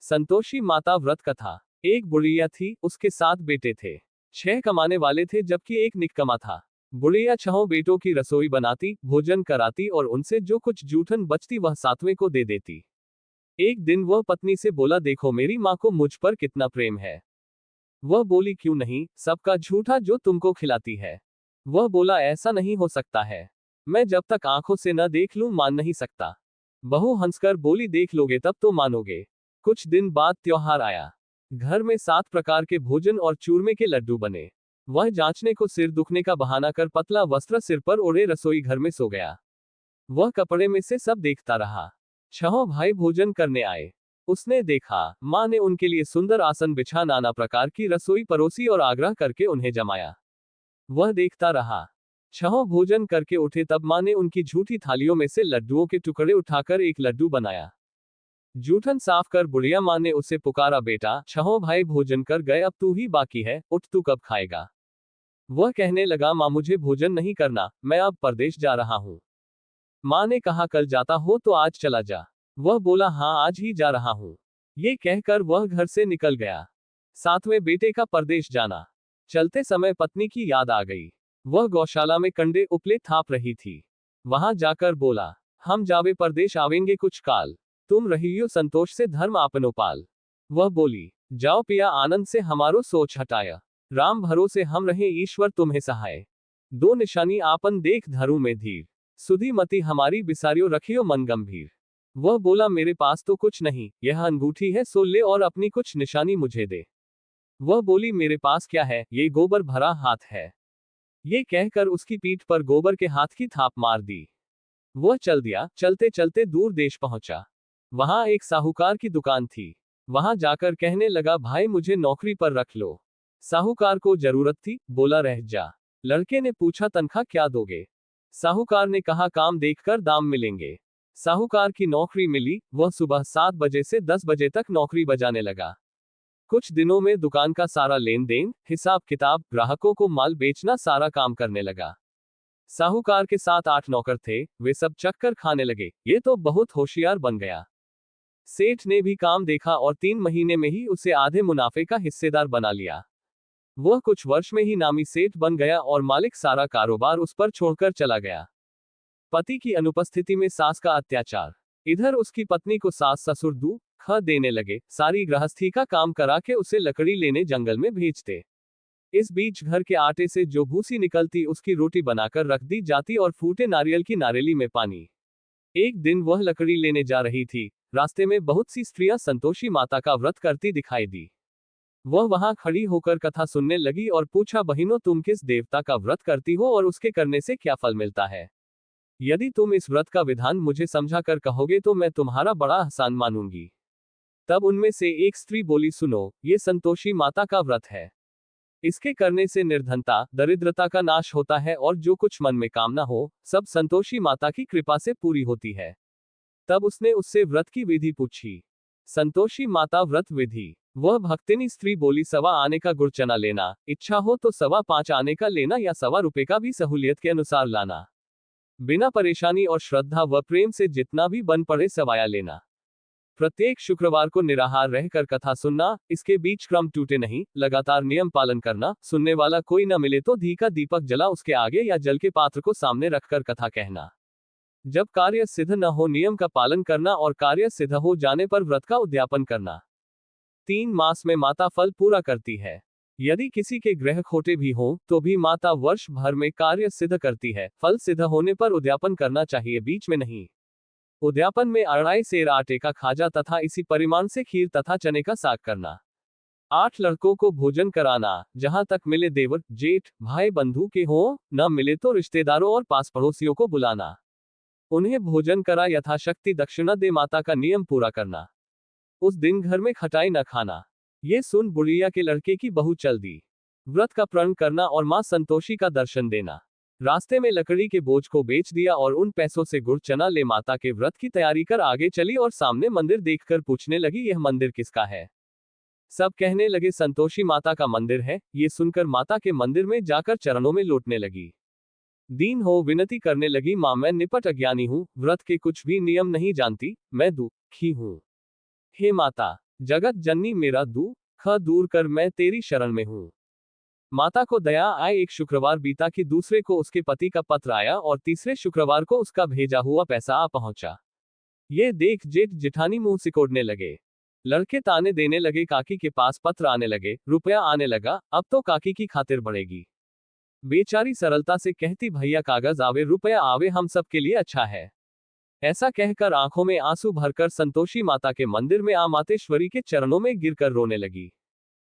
संतोषी माता व्रत कथा। एक बुढ़िया थी, उसके 7 बेटे थे। 6 कमाने वाले थे जबकि एक निकम्मा था। बुढ़िया 6 बेटों की रसोई बनाती, भोजन कराती और उनसे जो कुछ जूठन बचती वह 7वें को दे देती। एक दिन वह पत्नी से बोला, देखो मेरी माँ को मुझ पर कितना प्रेम है। वह बोली, क्यों नहीं, सबका झूठा जो तुमको खिलाती है। वह बोला, ऐसा नहीं हो सकता है। मैं जब तक आंखों से न देख लूं मान नहीं सकता। बहू हंसकर बोली, देख लोगे तब तो मानोगे। कुछ दिन बाद त्योहार आया। घर में 7 प्रकार के भोजन और चूरमे के लड्डू बने। वह जांचने को सिर दुखने का बहाना कर पतला वस्त्र सिर पर ओढ़े रसोई घर में सो गया। वह कपड़े में से सब देखता रहा। 6 भाई भोजन करने आए। उसने देखा, माँ ने उनके लिए सुंदर आसन बिछा नाना प्रकार की रसोई परोसी और आग्रह करके उन्हें जमाया। वह देखता रहा। 6 भोजन करके उठे तब माँ ने उनकी झूठी थालियों में से लड्डुओं के टुकड़े उठाकर एक लड्डू बनाया। जूठन साफ कर बुढ़िया माँ ने उसे पुकारा, बेटा 6 भाई भोजन कर गए, अब तू ही बाकी है, उठ तू कब खाएगा। वह कहने लगा, माँ मुझे भोजन नहीं करना, मैं अब परदेश जा रहा हूँ। माँ ने कहा, कल जाता हो तो आज चला जा। वह बोला, हाँ आज ही जा रहा हूँ। ये कहकर वह घर से निकल गया। 7वें बेटे का परदेश जाना। चलते समय पत्नी की याद आ गई। वह गौशाला में कंडे उपले थाप रही थी। वहां जाकर बोला, हम जावे परदेश आवेंगे कुछ काल। तुम रहियो संतोष से धर्म आपनो पाल। वह बोली, जाओ पिया आनंद से हमारो सोच हटाया। राम भरोसे हम रहे ईश्वर तुम्हें सहाय। 2 निशानी आपन देख धरू में धीर। सुधी मति हमारी बिसारियो रखियो मन गंभीर। वह बोला, मेरे पास तो कुछ नहीं, यह अंगूठी है सो ले और अपनी कुछ निशानी मुझे दे। वह बोली, मेरे पास क्या है, ये गोबर भरा हाथ है। ये कहकर उसकी पीठ पर गोबर के हाथ की थाप मार दी। वह चल दिया। चलते चलते दूर देश पहुंचा। वहां एक साहूकार की दुकान थी। वहां जाकर कहने लगा, भाई मुझे नौकरी पर रख लो। साहूकार को जरूरत थी, बोला रह जा। लड़के ने पूछा, तनख्वाह क्या दोगे। साहूकार ने कहा, काम देखकर दाम मिलेंगे। साहूकार की नौकरी मिली। वह सुबह 7 बजे से 10 बजे तक नौकरी बजाने लगा। कुछ दिनों में दुकान का सारा लेन देन, हिसाब किताब, ग्राहकों को माल बेचना सारा काम करने लगा। साहूकार के 7-8 नौकर थे, वे सब चक्कर खाने लगे, ये तो बहुत होशियार बन गया। सेठ ने भी काम देखा और 3 महीने में ही उसे आधे मुनाफे का हिस्सेदार बना लिया। वह कुछ वर्ष में ही नामी सेठ बन गया और मालिक सारा कारोबार उस पर छोड़कर चला गया। पति की अनुपस्थिति में सास का अत्याचार। इधर उसकी पत्नी को सास ससुर दुख देने लगे, सारी गृहस्थी का काम करा के उसे लकड़ी लेने जंगल में भेजते। इस बीच घर के आटे से जो भूसी निकलती उसकी रोटी बनाकर रख दी जाती और फूटे नारियल की नारेली में पानी। एक दिन वह लकड़ी लेने जा रही थी। रास्ते में बहुत सी स्त्रियां संतोषी माता का व्रत करती दिखाई दी। वह वहां खड़ी होकर कथा सुनने लगी और पूछा, बहिनों तुम किस देवता का व्रत करती हो और उसके करने से क्या फल मिलता है। यदि तुम इस व्रत का विधान मुझे समझा कर कहोगे तो मैं तुम्हारा बड़ा आसान मानूंगी। तब उनमें से एक स्त्री बोली, सुनो, ये संतोषी माता का व्रत है। इसके करने से निर्धनता, दरिद्रता का नाश होता है और जो कुछ मन में कामना हो, सब संतोषी माता की कृपा से पूरी होती है। तब उसने उससे व्रत की विधि पूछी। संतोषी माता व्रत विधि। वह भक्तिनी स्त्री बोली, 1.25 आने का गुड़ चना लेना, इच्छा हो तो 5.25 आने का लेना या 1.25 रुपए का भी सहूलियत के अनुसार लाना। बिना परेशानी और श्रद्धा व प्रेम से जितना भी बन पड़े सवाया लेना। प्रत्येक शुक्रवार को निराहार रहकर कथा सुनना, इसके बीच क्रम टूटे नहीं, लगातार नियम पालन करना, सुनने वाला कोई न मिले तो घी का दीपक जला उसके आगे या जल के पात्र को सामने रखकर कथा कहना। जब कार्य सिद्ध न हो नियम का पालन करना और कार्य सिद्ध हो जाने पर व्रत का उद्यापन करना। 3 मास में माता फल पूरा करती है। यदि किसी के ग्रह खोटे भी हों तो भी माता वर्ष भर में कार्य सिद्ध करती है। फल सिद्ध होने पर उद्यापन करना चाहिए, बीच में नहीं। उद्यापन में 2.5 सेर आटे का खाजा तथा इसी परिमाण से खीर तथा चने का साग करना। 8 लड़कों को भोजन कराना, जहां तक मिले देवर जेठ भाई बंधु के हों, न मिले तो रिश्तेदारों और पास पड़ोसियों को बुलाना। उन्हें भोजन करा यथाशक्ति दक्षिणा दे माता का नियम पूरा करना। उस दिन घर में खटाई न खाना। ये सुन बुढ़िया के लड़के की बहू चल दी। व्रत का प्रण करना और मां संतोषी का दर्शन देना। रास्ते में लकड़ी के बोझ को बेच दिया और उन पैसों से गुड़ चना ले माता के व्रत की तैयारी कर आगे चली और सामने मंदिर देखकर पूछने लगी, यह मंदिर किसका है। सब कहने लगे, संतोषी माता का मंदिर है। ये सुनकर माता के मंदिर में जाकर चरणों में लौटने लगी। दीन हो विनती करने लगी, मां मैं निपट अज्ञानी हूं, व्रत के कुछ भी नियम नहीं जानती, मैं दुखी हूं। हे माता, जगत जननी मेरा दुख दूर कर, मैं तेरी शरण में हूँ। माता को दया आए। एक शुक्रवार बीता कि दूसरे को उसके पति का पत्र आया और तीसरे शुक्रवार को उसका भेजा हुआ पैसा आ पहुंचा। ये देख जेठ जिठानी मुंह सिकोड़ने लगे। लड़के ताने देने लगे, काकी के पास पत्र आने लगे, रुपया आने लगा, अब तो काकी की खातिर बढ़ेगी। बेचारी सरलता से कहती, भैया कागज आवे रुपया आवे, हम सब के लिए अच्छा है। ऐसा कहकर आंखों में आंसू भरकर संतोषी माता के मंदिर में आ मातेश्वरी के चरणों में गिरकर रोने लगी।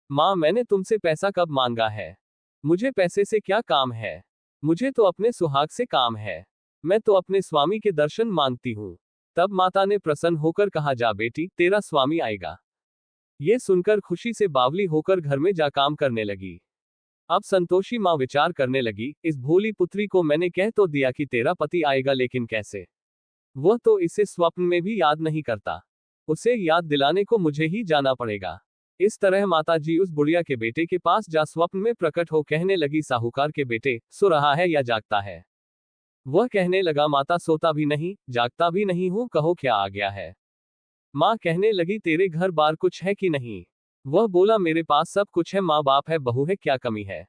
माँ, मैंने तुमसे पैसा कब मांगा है? मुझे पैसे से क्या काम है? मुझे तो अपने सुहाग से काम है। मैं तो अपने स्वामी के दर्शन मांगती हूँ। तब माता ने प्रसन्न होकर कहा, जा बेटी, तेरा स्वामी आएगा। ये सुनकर खुशी से बावली होकर घर में जा काम करने लगी। अब संतोषी माँ विचार करने लगी, इस भोली पुत्री को मैंने कह तो दिया कि तेरा पति आएगा, लेकिन कैसे? वह तो इसे स्वप्न में भी याद नहीं करता। उसे याद दिलाने को मुझे ही जाना पड़ेगा। इस तरह माताजी उस बुढ़िया के बेटे के पास जा स्वप्न में प्रकट हो कहने लगी, साहूकार के बेटे, सो रहा है या जागता है? वह कहने लगा, माता सोता भी नहीं, जागता भी नहीं हूं, कहो क्या आ गया है? माँ कहने लगी, तेरे घर बार कुछ है कि नहीं? वह बोला, मेरे पास सब कुछ है, माँ बाप है, बहू है, क्या कमी है?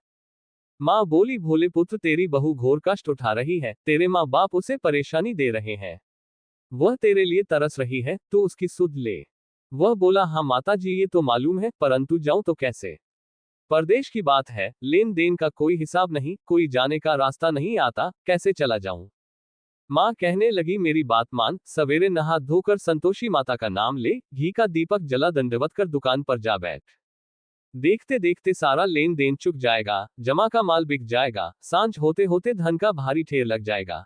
माँ बोली, भोले पुत्र, तेरी बहू घोर कष्ट उठा रही है, तेरे माँ बाप उसे परेशानी दे रहे हैं। वह तेरे लिए तरस रही है, तू उसकी सुध ले। वह बोला, हाँ माता जी, ये तो मालूम है, परंतु जाऊं तो कैसे? परदेश की बात है, लेन देन का कोई हिसाब नहीं, कोई जाने का रास्ता नहीं आता, कैसे चला जाऊं? माँ कहने लगी, मेरी बात मान, सवेरे नहा धोकर संतोषी माता का नाम ले, घी का दीपक जला, दंडवत कर दुकान पर जा बैठ। देखते देखते सारा लेन देन चुक जाएगा, जमा का माल बिक जाएगा, सांझ होते होते धन का भारी ढेर लग जाएगा।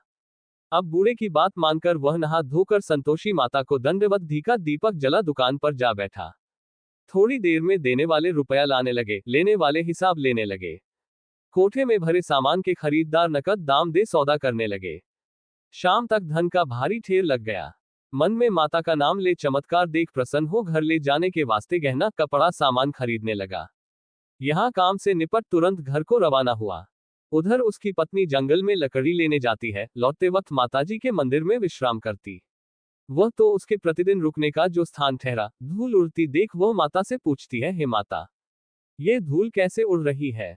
अब बूढ़े की बात मानकर वह नहा धोकर संतोषी माता को दंडवत घी का दीपक जला दुकान पर जा बैठा। थोड़ी देर में देने वाले रुपया लाने लगे, लेने वाले हिसाब लेने लगे। कोठे में भरे सामान के खरीददार नकद दाम दे सौदा करने लगे। शाम तक धन का भारी ढेर लग गया। मन में माता का नाम ले चमत्कार देख प्रसन्न हो घर ले जाने के वास्ते गहना कपड़ा सामान खरीदने लगा। यहाँ काम से निपट तुरंत घर को रवाना हुआ। उधर उसकी पत्नी जंगल में लकड़ी लेने जाती है, लौटते वक्त माताजी के मंदिर में विश्राम करती। वह तो उसके प्रतिदिन रुकने का जो स्थान ठहरा। धूल उड़ती देख वह माता से पूछती है, हे माता, ये धूल कैसे उड़ रही है?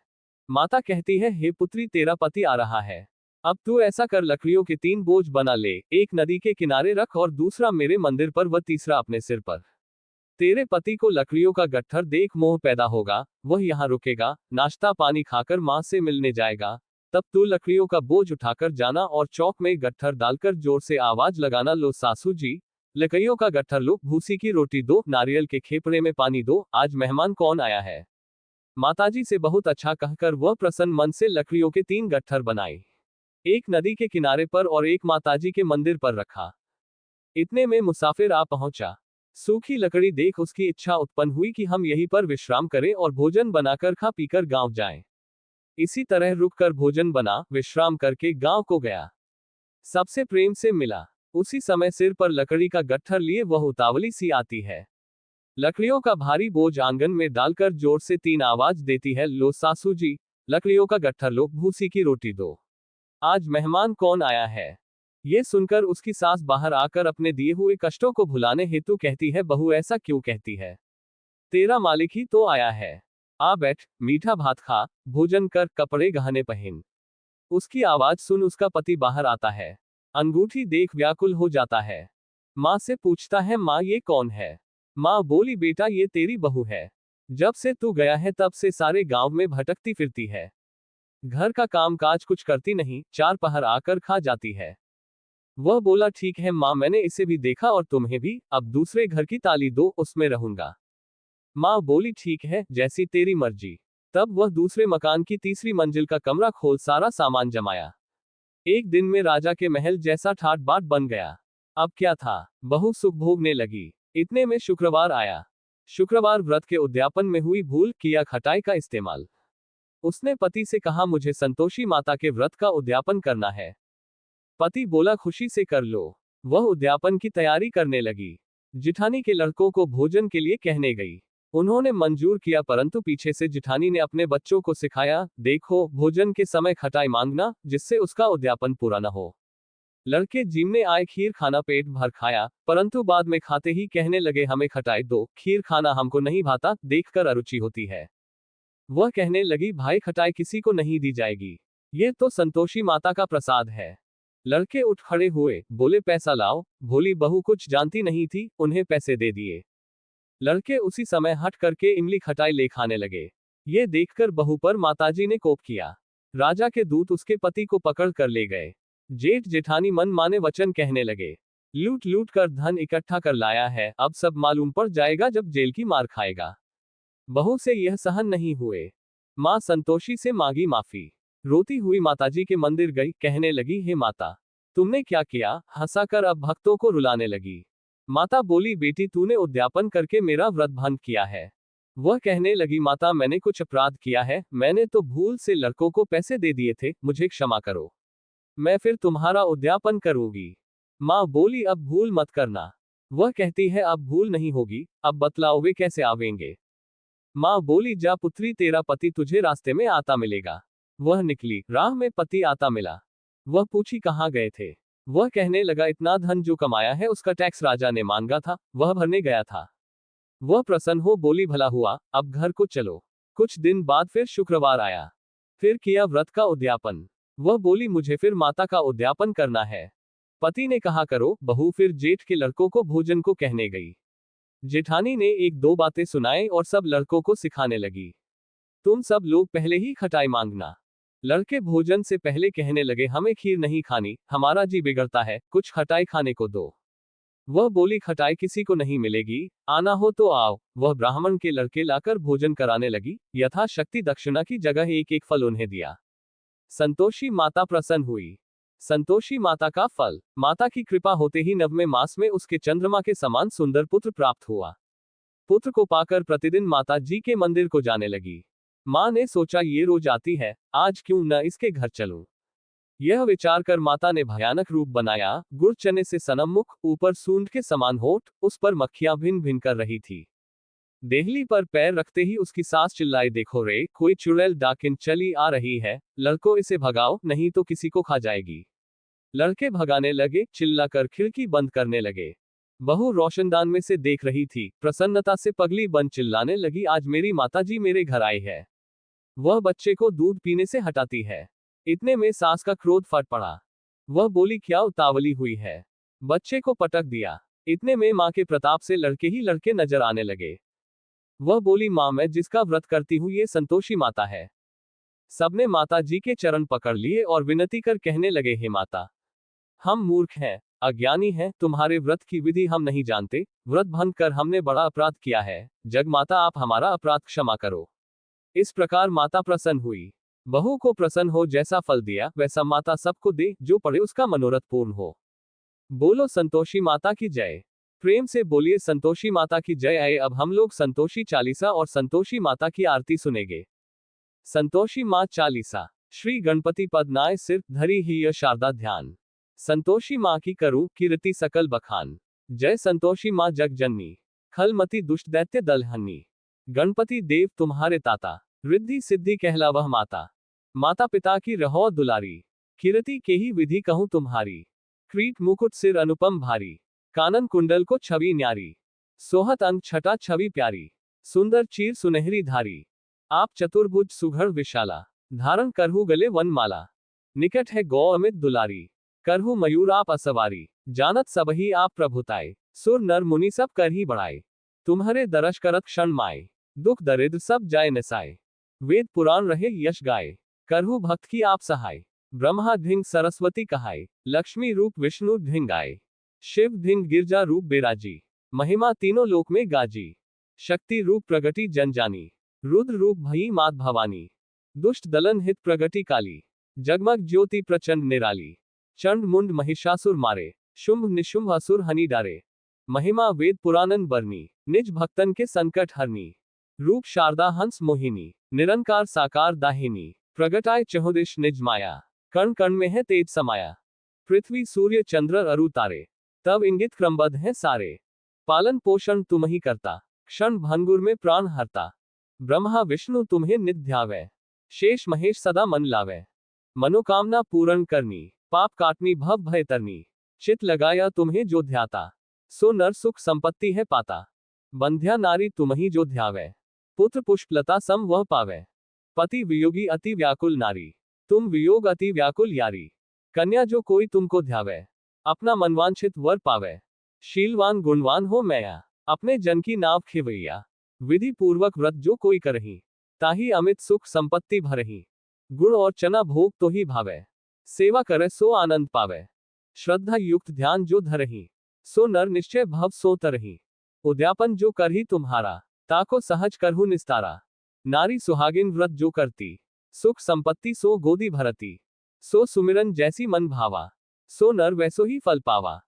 माता कहती है, हे पुत्री, तेरा पति आ रहा है। अब तू ऐसा कर, लकड़ियों के 3 बोझ बना ले, एक नदी के किनारे रख और दूसरा मेरे मंदिर पर व तीसरा अपने सिर पर। तेरे पति को लकड़ियों का गट्ठर देख मोह पैदा होगा, वह यहाँ रुकेगा, नाश्ता पानी खाकर माँ से मिलने जाएगा। तब तू लकड़ियों का बोझ उठाकर जाना और चौक में गट्ठर डालकर जोर से आवाज लगाना, लो सासू जी, लकड़ियों का गट्ठर लो, भूसी की रोटी दो, नारियल के खेपड़े में पानी दो, आज मेहमान कौन आया है? माताजी से बहुत अच्छा कहकर वह प्रसन्न मन से लकड़ियों के 3 गट्ठर बनाए। एक नदी के किनारे पर और एक माताजी के मंदिर पर रखा। इतने में मुसाफिर आ पहुंचा। सूखी लकड़ी देख उसकी इच्छा उत्पन्न हुई कि हम यहीं पर विश्राम करें और भोजन बनाकर खा पीकर गांव जाएं। इसी तरह रुककर भोजन बना, विश्राम करके गांव को गया। सबसे प्रेम से मिला। उसी समय सिर पर लकड़ी का गट्ठर लिए वह उतावली सी आती है। लकड़ियों का भारी बोझ आंगन में डालकर जोर से 3 आवाज देती है, लो सासू जी, लकड़ियों का गट्ठर लो, भूसी की रोटी दो, आज मेहमान कौन आया है? ये सुनकर उसकी सास बाहर आकर अपने दिए हुए कष्टों को भुलाने हेतु कहती है, बहू ऐसा क्यों कहती है? तेरा मालिक ही तो आया है। आ बैठ, मीठा भात खा, भोजन कर, कपड़े गहने पहन। उसकी आवाज सुन उसका पति बाहर आता है। अंगूठी देख व्याकुल हो जाता है। माँ से पूछता है, माँ ये कौन है? माँ बोली, बेटा ये तेरी बहू है। जब से तू गया है तब से सारे गांव में भटकती फिरती है। घर का काम काज कुछ करती नहीं, 4 पहर आकर खा जाती है। वह बोला, ठीक है माँ, मैंने इसे भी देखा और तुम्हें भी, अब दूसरे घर की ताली दो, उसमें रहूंगा। माँ बोली, ठीक है, जैसी तेरी मर्जी। तब वह दूसरे मकान की तीसरी मंजिल का कमरा खोल सारा सामान जमाया। एक दिन में राजा के महल जैसा ठाट बाट बन गया। अब क्या था, बहू सुख भोगने लगी। इतने में शुक्रवार आया। शुक्रवार व्रत के उद्यापन में हुई भूल, किया खटाई का इस्तेमाल। उसने पति से कहा, मुझे संतोषी माता के व्रत का उद्यापन करना है। पति बोला, खुशी से कर लो। वह उद्यापन की तैयारी करने लगी। जिठानी के लड़कों को भोजन के लिए कहने गई। उन्होंने मंजूर किया, परंतु पीछे से जिठानी ने अपने बच्चों को सिखाया, देखो भोजन के समय खटाई मांगना, जिससे उसका उद्यापन पूरा न हो। लड़के जिमने आए खीर खाना पेट भर खाया, परंतु बाद में खाते ही कहने लगे हमें खटाई दो, खीर खाना हमको नहीं भाता, देखकर अरुचि होती है। वह कहने लगी भाई खटाई किसी को नहीं दी जाएगी, ये तो संतोषी माता का प्रसाद है। लड़के उठ खड़े हुए, बोले पैसा लाओ। भोली बहू कुछ जानती नहीं थी, उन्हें पैसे दे दिए। लड़के उसी समय हट करके इमली खटाई ले खाने लगे। ये देखकर बहू पर माताजी ने कोप किया। राजा के दूत उसके पति को पकड़ कर ले गए। जेठ जेठानी मन माने वचन कहने लगे, लूट लूट कर धन इकट्ठा कर लाया है, अब सब मालूम पड़ जाएगा जब जेल की मार खाएगा। बहू से यह सहन नहीं हुए। मां संतोषी से मांगी माफी। रोती हुई माताजी के मंदिर गई, कहने लगी हे माता, तुमने क्या किया? हंसाकर अब भक्तों को रुलाने लगी। माता बोली बेटी तूने उद्यापन करके मेरा व्रत भंग किया है। वह कहने लगी माता मैंने कुछ अपराध किया है, मैंने तो भूल से लड़कों को पैसे दे दिए थे, मुझे क्षमा करो, मैं फिर तुम्हारा उद्यापन करूंगी। माँ बोली अब भूल मत करना। वह कहती है अब भूल नहीं होगी, अब बतलाओ वे कैसे आवेंगे। माँ बोली जा पुत्री तेरा पति तुझे रास्ते में आता मिलेगा। वह निकली, राह में पति आता मिला। वह पूछी कहाँ गए थे। वह कहने लगा इतना धन जो कमाया है उसका टैक्स राजा ने मांगा था, वह भरने गया था। वह प्रसन्न हो बोली भला हुआ, अब घर को चलो। कुछ दिन बाद फिर शुक्रवार आया, फिर किया व्रत का उद्यापन। वह बोली मुझे फिर माता का उद्यापन करना है। पति ने कहा करो। बहू फिर जेठ के लड़कों को भोजन को कहने गई। जेठानी ने एक दो बातें सुनाई और सब लड़कों को सिखाने लगी। तुम सब लोग पहले ही खटाई मांगना। लड़के भोजन से पहले कहने लगे हमें खीर नहीं खानी, हमारा जी बिगड़ता है, कुछ खटाई खाने को दो। वह बोली खटाई किसी को नहीं मिलेगी, आना हो तो आओ। वह ब्राह्मण के लड़के लाकर भोजन कराने लगी, यथाशक्ति दक्षिणा की जगह एक एक फल उन्हें दिया। संतोषी माता प्रसन्न हुई। संतोषी माता का फल, माता की कृपा होते ही नवमें मास में उसके चंद्रमा के समान सुंदर पुत्र प्राप्त हुआ। पुत्र को पाकर प्रतिदिन माता जी के मंदिर को जाने लगी। माँ ने सोचा ये रोज आती है, आज क्यों न इसके घर चलूं। यह विचार कर माता ने भयानक रूप बनाया, गुड़ चने से सनममुख, ऊपर सूंड के समान होठ, उस पर मक्खियां भिन भिन कर रही थी। देहली पर पैर रखते ही उसकी सास चिल्लाई देखो रे, कोई चुड़ैल डाकिन चली आ रही है, लड़को इसे भगाओ नहीं तो किसी को खा जाएगी। लड़के भगाने लगे, चिल्लाकर खिड़की बंद करने लगे। बहू रोशनदान में से देख रही थी, प्रसन्नता से पगली बन चिल्लाने लगी आज मेरी माताजी मेरे घर आई है। वह बच्चे को दूध पीने से हटाती है। इतने में सास का क्रोध फट पड़ा। वह बोली क्या उतावली हुई है, बच्चे को पटक दिया। इतने में माँ के प्रताप से लड़के ही लड़के नजर आने लगे। वह बोली माँ मैं जिसका व्रत करती हूँ ये संतोषी माता है। सबने माता जी के चरण पकड़ लिए और विनती कर कहने लगे हे माता, हम मूर्ख हैं, अज्ञानी हैं, तुम्हारे व्रत की विधि हम नहीं जानते, व्रत भंग कर हमने बड़ा अपराध किया है, जग माता आप हमारा अपराध क्षमा करो। इस प्रकार माता प्रसन्न हुई। बहू को प्रसन्न हो जैसा फल दिया वैसा माता सबको दे, जो पड़े उसका मनोरथ पूर्ण हो। बोलो संतोषी माता की जय। प्रेम से बोलिए संतोषी माता की जय। आए अब हम लोग संतोषी चालीसा और संतोषी माता की आरती सुनेंगे। संतोषी माँ चालीसा। श्री गणपति पद नाय सिर धरी ही यह शारदा ध्यान। संतोषी माँ की करूं कीर्ति सकल बखान। जय संतोषी माँ जग जननी, खलमती दुष्ट दैत्य दलहनी। गणपति देव तुम्हारे ताता, रिद्धि सिद्धि कहला वह माता। माता पिता की रहो दुलारी, कीर्ति के ही विधि कहूं तुम्हारी। क्रीट मुकुट सिर अनुपम भारी, कानन कुंडल को छवि न्यारी। सोहत अंग छटा छवि प्यारी, सुंदर चीर सुनहरी धारी। आप चतुर्भुज सुघड़ विशाला, धारण करहु गले वनमाला। निकट है गौ अमित दुलारी, करहु मयूर आप असवारी। जानत सबही आप प्रभुताए, सुर नर मुनि सब कर ही बढ़ाए। तुम्हारे दरश करत क्षण माए, दुख दरिद्र सब जाय नसाए। वेद पुराण रहे यश गाए, करहु भक्त की आप सहाय। ब्रह्मा धिंग सरस्वती कहाय, लक्ष्मी रूप विष्णु धिंगाए। शिव धिंग गिरजा रूप बेराजी, महिमा तीनों लोक में गाजी। शक्ति रूप प्रगति जन जानी, रुद्र रूप भई मात भवानी। दुष्ट दलन हित प्रगति काली, जगमग ज्योति प्रचंड निराली। चंड मुंड महिषासुर मारे, शुंभ निशुंभ असुर हनि डारे। महिमा वेद पुराणन बरनी, निज भक्तन के संकट हरनी। रूप शारदा हंस मोहिनी, निरंकार साकार दाहिनी। प्रगटाए चहुदिश निज माया, कण कण में है तेज समाया। पृथ्वी सूर्य चंद्र अरु तारे, तब इंगित क्रमबद्ध है सारे। पालन पोषण तुम ही करता, क्षण भंगुर में प्राण हरता। ब्रह्मा विष्णु तुम्हें नित ध्यावै, शेष महेश सदा मन लावै। मनोकामना पूर्ण करनी, पाप काटनी भव भय तरनी, चित लगाया तुम्हें जो ध्याता, सो नर सुख संपत्ति है पाता। बंध्या नारी तुम्ही जो ध्यावे, पुत्र पुष्पलता सम वह पावे। पति वियोगी अति व्याकुल नारी, तुम वियोग अति व्याकुल यारी। कन्या जो कोई तुमको ध्यावे, अपना मनवांछित वर पावे। शीलवान गुणवान हो मैया, अपने जन की नाव खिवैया। विधि पूर्वक व्रत जो कोई करही, ताही अमित सुख संपत्ति भरही। गुड़ और चना भोग तो ही भावे, सेवा करे सो आनंद पावे। श्रद्धा युक्त ध्यान जो धरही, सो नर निश्चय भव सो तरही। उद्यापन जो करही तुम्हारा, ताको सहज करहु निस्तारा। नारी सुहागिन व्रत जो करती, सुख संपत्ति सो गोदी भरती। सो सुमिरन जैसी मन भावा, सो नर वैसो ही फल पावा।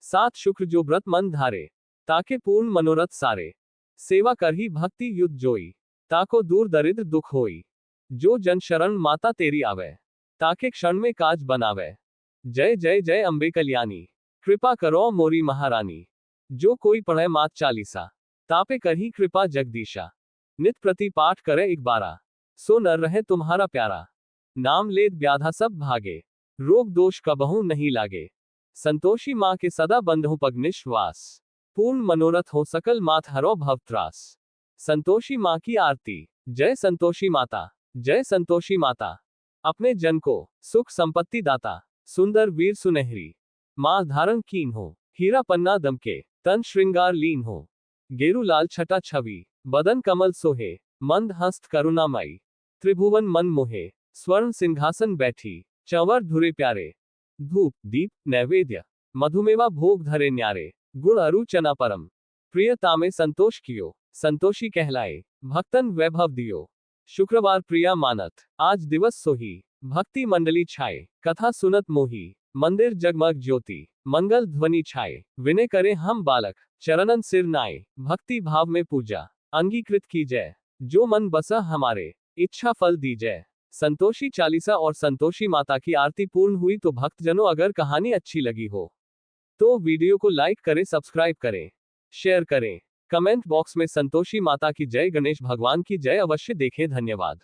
सात शुक्र जो व्रत मन धारे, ताके पूर्ण मनोरथ सारे। सेवा करही भक्ति युद्ध जोई, ताको दूर दरिद्र दुख होई। जो जन शरण माता तेरी आवे, ताके क्षण में काज बनावे। जय जय जय अम्बे कल्याणी, कृपा करो मोरी महारानी। जो कोई पढ़े मात चालीसा, तापे करही कृपा जगदीशा। नित प्रति पाठ करे एक बारा, सो नर रहे तुम्हारा प्यारा। नाम लेत व्याधा सब भागे, रोग दोष कबहु नहीं लागे। संतोषी माँ के सदा बंधु पग निश्वास, पूर्ण मनोरथ हो सकल मात हरो भव त्रास। संतोषी माँ की आरती, जय संतोषी माता, जय संतोषी माता। अपने जन को सुख संपत्ति दाता, सुंदर वीर सुनहरी। माँ धारण कीन हो, हीरा पन्ना दमके, तन श्रृंगार लीन हो। गेरु लाल छटा छवि, बदन कमल सोहे, मंद हस्त करुणामयी। त्रिभुवन मन मोहे, स्वर्ण सिंहासन बैठी, चंवर धुरे प्यारे। धूप दीप नैवेद्य, मधुमेवा भोग धरे न्यारे। गुण अरु चना परम, प्रियता में संतोष कियो, संतोषी कहलाए। भक्तन वैभव दियो, शुक्रवार प्रिया मानत, आज दिवस सोही। भक्ति मंडली छाए, कथा सुनत मोही। मंदिर जगमग ज्योति, मंगल ध्वनि छाए। विनय करे हम बालक, चरणन सिर नाए। भक्ति भाव में पूजा, अंगीकृत की जय। जो मन बसा हमारे, इच्छा फल दी जय। संतोषी चालीसा और संतोषी माता की आरती पूर्ण हुई। तो भक्तजनों, अगर कहानी अच्छी लगी हो तो वीडियो को लाइक करें, सब्सक्राइब करें, शेयर करें। कमेंट बॉक्स में संतोषी माता की जय, गणेश भगवान की जय अवश्य देखें। धन्यवाद।